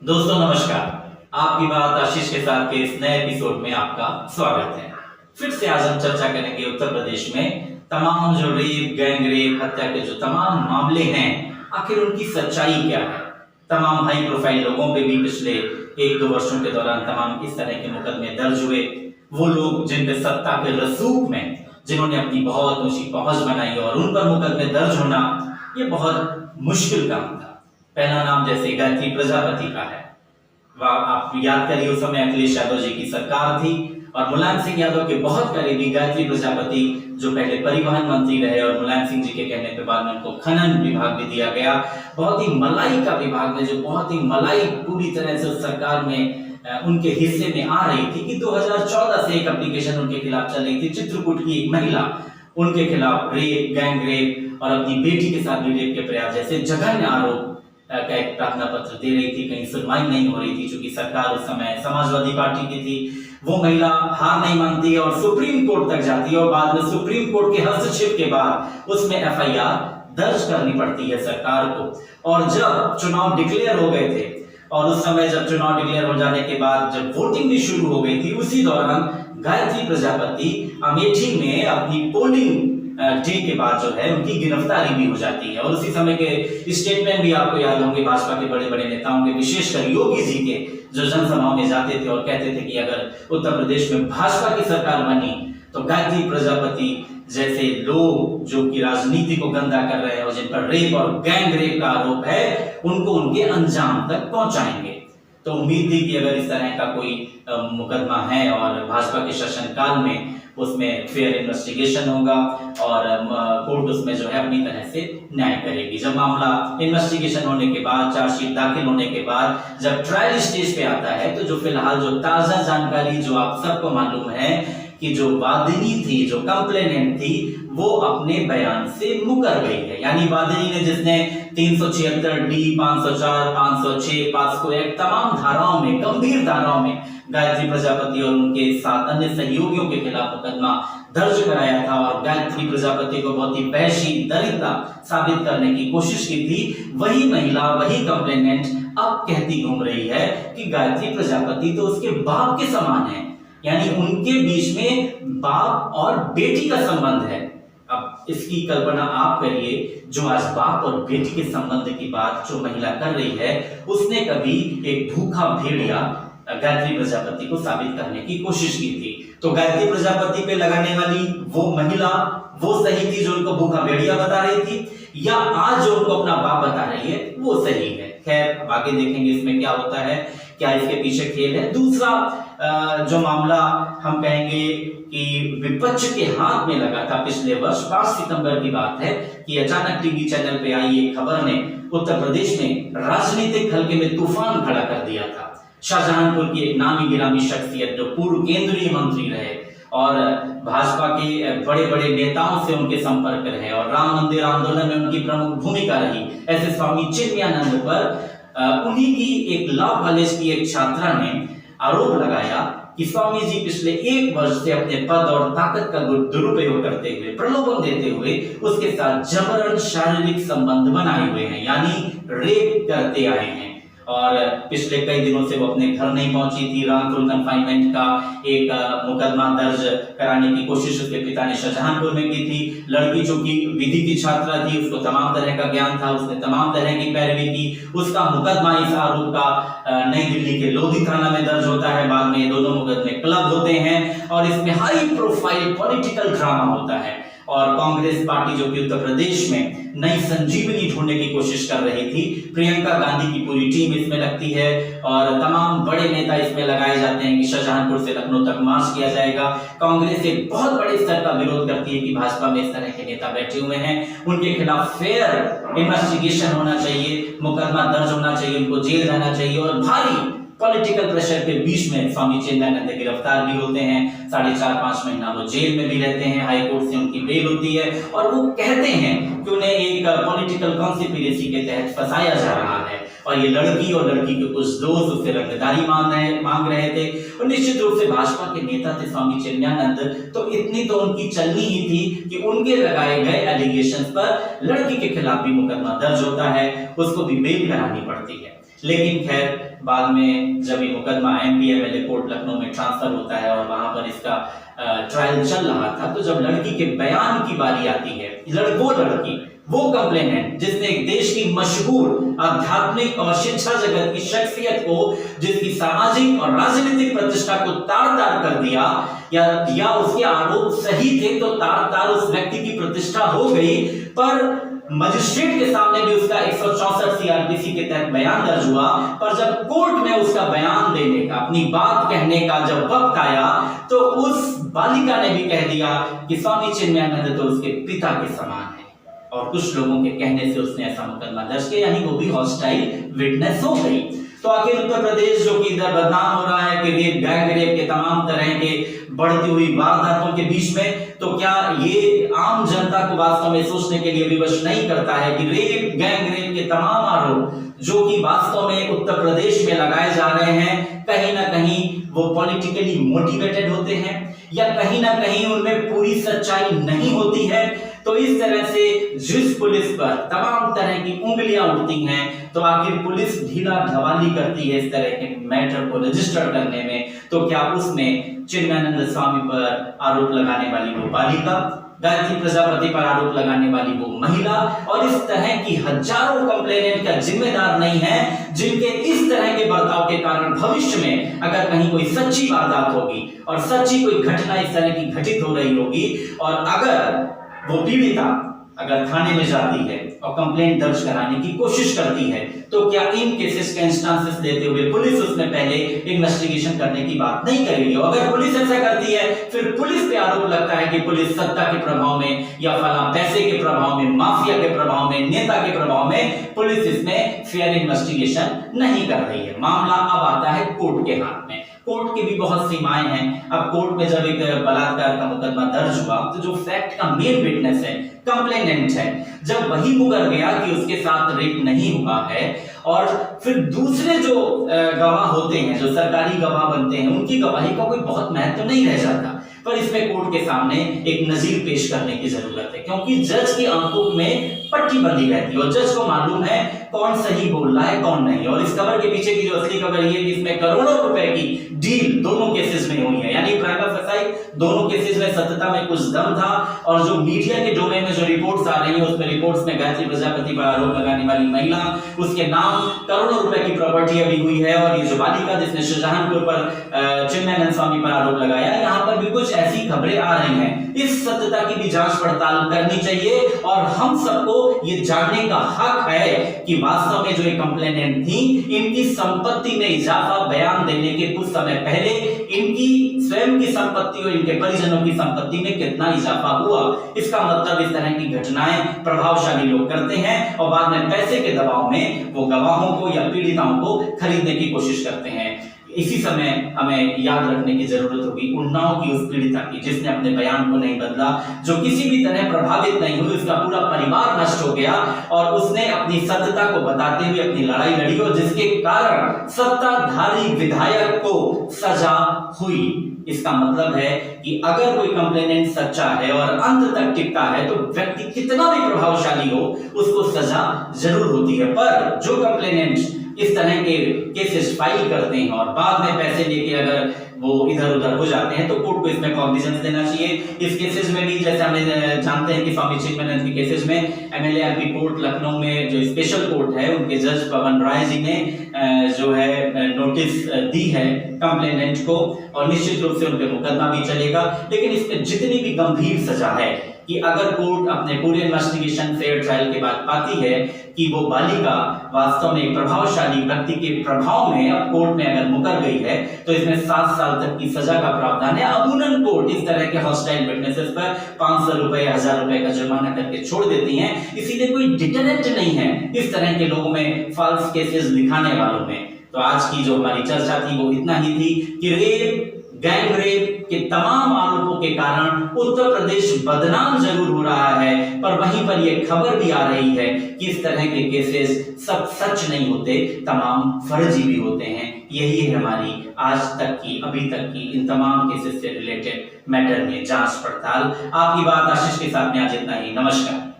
दोस्तों नमस्कार। आपकी बात आशीष के साथ के इस नए एपिसोड में आपका स्वागत है। फिर से आज हम चर्चा करेंगे उत्तर प्रदेश में तमाम जो रेप, गैंग रेप, हत्या के जो तमाम मामले हैं, आखिर उनकी सच्चाई क्या है। तमाम हाई प्रोफाइल लोगों पे भी पिछले 1-2 वर्षों के दौरान तमाम इस तरह के मुकदमे दर्ज हुए। वो लोग जिन पे सत्ता के रसूख में जिन्होंने अपनी बहुत ऊंची पहुंच बनाई और उन पर मुकदमे दर्ज होना ये बहुत मुश्किल काम था। पहला नाम जैसे गायत्री प्रजापति का है। आप याद करिए, उस समय अखिलेश यादव जी की सरकार थी और मुलायम सिंह यादव के बहुत करीबी गायत्री प्रजापति जो पहले परिवहन मंत्री रहे और मुलायम सिंह जी के कहने पे बाद में उनको खनन विभाग भी दिया गया। बहुत ही मलाई का विभाग में जो बहुत ही मलाई पूरी तरह से उस सरकार में उनके हिस्से में आ रही थी कि 2014 से एक एप्लीकेशन उनके खिलाफ चल रही थी। चित्रकूट की एक महिला, उनके खिलाफ रेप, गैंग रेप और अपनी बेटी के साथ भी रेप के प्रयास जैसे जघन्य आरोप का एक प्रार्थना पत्र दे रही थी। कहीं सुनवाई नहीं हो रही थी क्योंकि सरकार उस समय समाजवादी पार्टी की थी। वो महिला हार नहीं मानती है और सुप्रीम कोर्ट तक जाती है और बाद में सुप्रीम कोर्ट के हस्तक्षेप के बाद उसमें एफआईआर दर्ज करनी पड़ती है सरकार को। और जब चुनाव डिक्लेयर हो गए थे और उस समय जब चुनाव डिक्लेयर हो जाने के बाद जब वोटिंग भी शुरू हो गई थी, उसी दौरान गायत्री प्रजापति अमेठी में अपनी पोलिंग डे के बाद जो है उनकी गिरफ्तारी भी हो जाती है। और उसी समय के स्टेटमेंट भी आपको याद होंगे भाजपा के बड़े बड़े नेताओं के, विशेषकर योगी जी के, जो जनसभाओं में जाते थे और कहते थे कि अगर उत्तर प्रदेश में भाजपा की सरकार बनी तो गायत्री प्रजापति जैसे लोग जो कि राजनीति को गंदा कर रहे हैं और जिन पर रेप और गैंग रेप का आरोप है, उनको उनके अंजाम तक पहुंचाएंगे। तो उम्मीद थी कि अगर इस तरह का कोई मुकदमा है और भाजपा के शासनकाल में उसमें फेयर इन्वेस्टिगेशन होगा और कोर्ट उसमें जो है अपनी तरह से न्याय करेगी। जब मामला इन्वेस्टिगेशन होने के बाद, चार्जशीट दाखिल होने के बाद जब ट्रायल स्टेज पे आता है, तो जो फिलहाल जो ताजा जानकारी जो आप सबको मालूम है कि जो वादिनी थी, जो कंप्लेनेंट थी, वो अपने बयान से मुकर गई है। यानी वादिनी ने जिसने 376D, 504, 506, 501 तमाम धाराओं में, गंभीर धाराओं में गायत्री प्रजापति और उनके साथ अन्य सहयोगियों के खिलाफ मुकदमा दर्ज कराया था और गायत्री प्रजापति को बहुत ही वहशी, दरिद्र साबित करने की कोशिश की थी, वही महिला, वही कंप्लेनेंट अब कहती घूम रही है कि गायत्री प्रजापति तो उसके बाप के समान है। यानी उनके बीच में बाप और बेटी का संबंध है। अब इसकी कल्पना आप करिए, जो आज बाप और बेटी के संबंध की बात जो महिला कर रही है, उसने कभी एक भूखा भेड़िया गायत्री प्रजापति को साबित करने की कोशिश की थी। तो गायत्री प्रजापति पे लगाने वाली वो महिला वो सही थी जो उनको भूखा भेड़िया बता रही थी, या आज जो उनको अपना बाप बता रही है वो सही है? खैर, अब आगे देखेंगे इसमें क्या होता है, क्या इसके पीछे खेल है। दूसरा जो मामला हम कहेंगे कि विपक्ष के हाथ में लगा था पिछले वर्ष 5 सितंबर की बात है कि अचानक टीवी चैनल पे आई एक खबर ने उत्तर प्रदेश में राजनीतिक हलके में तूफान खड़ा कर दिया था। शाहजहांपुर की एक नामी गिरामी शख्सियत जो पूर्व केंद्रीय मंत्री रहे और भाजपा के बड़े बड़े नेताओं से उनके संपर्क रहे और राम मंदिर आंदोलन में उनकी प्रमुख भूमिका रही, ऐसे स्वामी चिन्मयानंद पर उन्हीं की एक लॉ कॉलेज की एक छात्रा ने आरोप लगाया कि स्वामी जी पिछले 1 वर्ष से अपने पद और ताकत का दुरुपयोग करते हुए, प्रलोभन देते हुए उसके साथ जबरन शारीरिक संबंध बनाए हुए हैं, यानी रेप करते आए हैं। और पिछले कई दिनों से वो अपने घर नहीं पहुंची थी। रामपुर कन्फाइनमेंट का एक मुकदमा दर्ज कराने की कोशिश उसके पिता ने शाहजहांपुर में की थी। लड़की जो कि विधि की छात्रा थी, उसको तमाम तरह का ज्ञान था, उसने तमाम तरह की पैरवी की। उसका मुकदमा इस आरोप का नई दिल्ली के लोधी थाना में दर्ज होता है। बाद में ये दोनों मुकदमे क्लब होते हैं और इसमें हाई प्रोफाइल पॉलिटिकल ड्रामा होता है। और कांग्रेस पार्टी जो कि उत्तर प्रदेश में नई संजीवनी ढूंढने की कोशिश कर रही थी, प्रियंका गांधी की पूरी टीम इसमें लगती है और तमाम बड़े नेता इसमें लगाए जाते हैं कि शाहजहांपुर से लखनऊ तक मार्च किया जाएगा। कांग्रेस एक बहुत बड़े स्तर का विरोध करती है कि भाजपा में इस तरह के नेता बैठे हुए हैं, उनके खिलाफ फेयर इन्वेस्टिगेशन होना चाहिए, मुकदमा दर्ज होना चाहिए, उनको जेल जाना चाहिए। और भारी पॉलिटिकल प्रेशर के बीच में स्वामी चिन्मयानंद गिरफ्तार भी होते हैं। 4.5-5 महीना वो जेल में भी रहते हैं, हाई कोर्ट से उनकी बेल होती है और वो कहते हैं कि उन्हें एक पॉलिटिकल कॉन्स्पिरेसी के तहत फंसाया जा रहा है। और ये लड़की और लड़की के कुछ दोस्त उससे रंगदारी मांग रहे थे और निश्चित रूप से भाजपा के नेता थे स्वामी चिन्मयानंद, तो इतनी तो उनकी चलनी ही थी कि उनके लगाए गए एलिगेशंस पर लड़की के खिलाफ भी मुकदमा दर्ज होता है, उसको भी बेल करानी पड़ती है। लेकिन खैर बाद में जब ये मुकदमा एमपी एमएलए कोर्ट लखनऊ में ट्रांसफर होता है और वहां पर इसका ट्रायल चल रहा था, तो जब लड़की के बयान की बारी आती है, लड़की वो कंप्लेनेंट जिसने एक देश की मशहूर आध्यात्मिक और शिक्षा जगत की शख्सियत को, जिसकी सामाजिक और राजनीतिक प्रतिष्ठा को तार-तार कर दिया, या उसके आरोप सही थे तो तार-तार उस व्यक्ति की प्रतिष्ठा हो गई, पर मजिस्ट्रेट के सामने भी उसका 164 सीआरपीसी के तहत बयान दर्ज हुआ, पर जब कोर्ट में उसका बयान देने का, अपनी बात कहने का जब वक्त आया, तो उस बालिका ने भी कह दिया कि स्वामी चिन्मयानंद तो उसके पिता के समान है, और कुछ लोगों के कहने से उसने ऐसा मुकदमा दर्ज किया, यानी वो भी हॉस्टाइल विटनेस हो गई। तो आखिर उत्तर प्रदेश जो कि इधर बदनाम हो रहा है कि रेप, गैंग रेप के तमाम तरह के बढ़ती हुई वारदातों के बीच में, तो क्या ये आम जनता को वास्तव में सोचने के लिए विवश नहीं करता है कि रेप, गैंग रेप के तमाम आरोप जो कि वास्तव में उत्तर प्रदेश में लगाए जा रहे हैं, कहीं ना कहीं वो पॉलिटिकली मोटिवेटेड होते हैं, या कहीं ना कहीं उनमें पूरी सच्चाई नहीं होती है। तो इस तरह से जिस पुलिस पर तमाम तरह की उंगलियां उठती हैं, तो आखिर पुलिस ढीला ढवाली करती है इस तरह के मैटर को रजिस्टर करने में, तो क्या उसमें चिन्मयानंद स्वामी पर आरोप लगाने वाली वो बालिका, गायत्री प्रजापति पर आरोप लगाने वाली वो महिला, और इस तरह की हजारों कंप्लेनेंट का जिम्मेदार नहीं है, जिनके इस तरह के बर्ताव के कारण भविष्य में अगर कहीं कोई सच्ची वारदात होगी और सच्ची कोई घटना इस तरह की घटित हो रही होगी, और अगर वो पीड़िता अगर थाने में जाती है और कंप्लेंट दर्ज कराने की कोशिश करती है, तो क्या इन केसेस के इंस्टांसेस लेते हुए पुलिस उसमें पहले इन्वेस्टिगेशन करने की बात नहीं करेगी? और अगर पुलिस ऐसा करती है, फिर पुलिस पे आरोप लगता है कि पुलिस सत्ता के प्रभाव में, या फला पैसे के प्रभाव में, माफिया के प्रभाव में, नेता के प्रभाव में पुलिस इसमें फेयर इन्वेस्टिगेशन नहीं कर रही है। मामला अब आता है कोर्ट के हाथ में। कोर्ट की भी बहुत सीमाएं हैं। अब कोर्ट में जब एक बलात्कार का मुकदमा दर्ज हुआ, तो जो फैक्ट का मेन विटनेस है, कंप्लेनेंट है, जब वही मुकर गया कि उसके साथ रेप नहीं हुआ है, और फिर दूसरे जो गवाह होते हैं, जो सरकारी गवाह बनते हैं, उनकी गवाही का कोई बहुत महत्व नहीं रह जाता। पर इसमें कोर्ट के सामने एक नजीर पेश करने की जरूरत है, क्योंकि जज की आंखों में पट्टी बंधी रहती है और जज को मालूम है कौन सही बोल रहा है कौन नहीं। और इस खबर के पीछे की जो असली खबर ये है कि इसमें करोड़ों रुपए की डील दोनों केसेस में हुई है, यानी प्राइमा फेसाई दोनों केसेस में सत्यता में कुछ दम था। और जो मीडिया के डोमेन में जो रिपोर्ट्स आ रही है, उसमें रिपोर्ट्स में गायत्री प्रजापति पर आरोप लगाने वाली महिला, उसके नाम करोड़ों रुपए की प्रॉपर्टी अभी हुई है, और ये जो बालिका जिसने शाहजहांपुर पर चिन्मयानंद स्वामी पर आरोप लगाया, यहाँ पर भी कुछ ऐसी खबरें आ रही हैं। इस सत्यता की भी जांच पड़ताल करनी चाहिए, और हम सबको ये जानने का हक है कि वास्तव में जो ये कंप्लेनेंट थी, इनकी संपत्ति में इजाफा बयान देने के कुछ समय पहले इनकी स्वयं की संपत्ति और इनके परिजनों की संपत्ति में कितना इजाफा हुआ। इसका मतलब इस तरह की घटनाएं प्रभावशाली लोग करते हैं और बाद में पैसे के दबाव में वो गवाहों को या पीड़िताओं को खरीदने की कोशिश करते हैं। इसी समय हमें याद रखने की जरूरत होगी उन्नाव की उस पीड़िता की, जिसने अपने बयान को नहीं बदला, जो किसी भी तरह प्रभावित नहीं हुई, उसका पूरा परिवार नष्ट हो गया, और उसने अपनी सत्यता को बताते हुए अपनी लड़ाई लड़ी, और जिसके कारण सत्ताधारी विधायक को सजा हुई। इसका मतलब है कि अगर कोई कंप्लेनेंट सच्चा है और अंत तक टिकता है, तो व्यक्ति कितना भी प्रभावशाली हो, उसको सजा जरूर होती है। पर जो कंप्लेनेंट इस तरह के केसेस फाइल करते हैं और बाद में पैसे लेके अगर वो इधर उधर हो जाते हैं, तो कोर्ट को इसमें कॉग्निजेंस देना चाहिए। इस केसेस में भी जैसे हम जानते हैं कि स्वामी चिन्मयानंद के केसेस में एमएलए एमपी कोर्ट लखनऊ में जो स्पेशल कोर्ट है, उनके जज पवन राय जी ने जो है नोटिस दी है कंप्लेनेंट को, और निश्चित रूप से उनके मुकदमा भी चलेगा। लेकिन इसमें जितनी भी गंभीर सजा है कि अगर कोर्ट अपने पूरे इन्वेस्टिगेशन फेयर ट्रायल के बाद पाती है कि वो बालिका वास्तव में प्रभावशाली व्यक्ति के प्रभाव में अब कोर्ट में अगर मुकर गई है, तो इसमें 7 साल तक की सजा का प्रावधान है। अमूमन कोर्ट इस तरह के हॉस्टाइल विटनेसेस पर 500 रुपए 1000 रुपए का जुर्माना करके छोड़ देती हैं। इसीलिए कोई डिटरेंट नहीं है इस तरह के लोगों में, फॉल्स केसेस दिखाने वालों में। तो आज की जो हमारी चर्चा थी वो इतना ही थी कि रेप, गैंग रेप के तमाम आरोपों के कारण उत्तर प्रदेश बदनाम जरूर हो रहा है, पर वहीं पर यह खबर भी आ रही है कि इस तरह के केसेस सब सच नहीं होते, तमाम फर्जी भी होते हैं। यही है हमारी आज तक की, अभी तक की इन तमाम केसेस से रिलेटेड मैटर में जांच पड़ताल। आपकी बात आशीष के साथ में आज इतना ही। नमस्कार।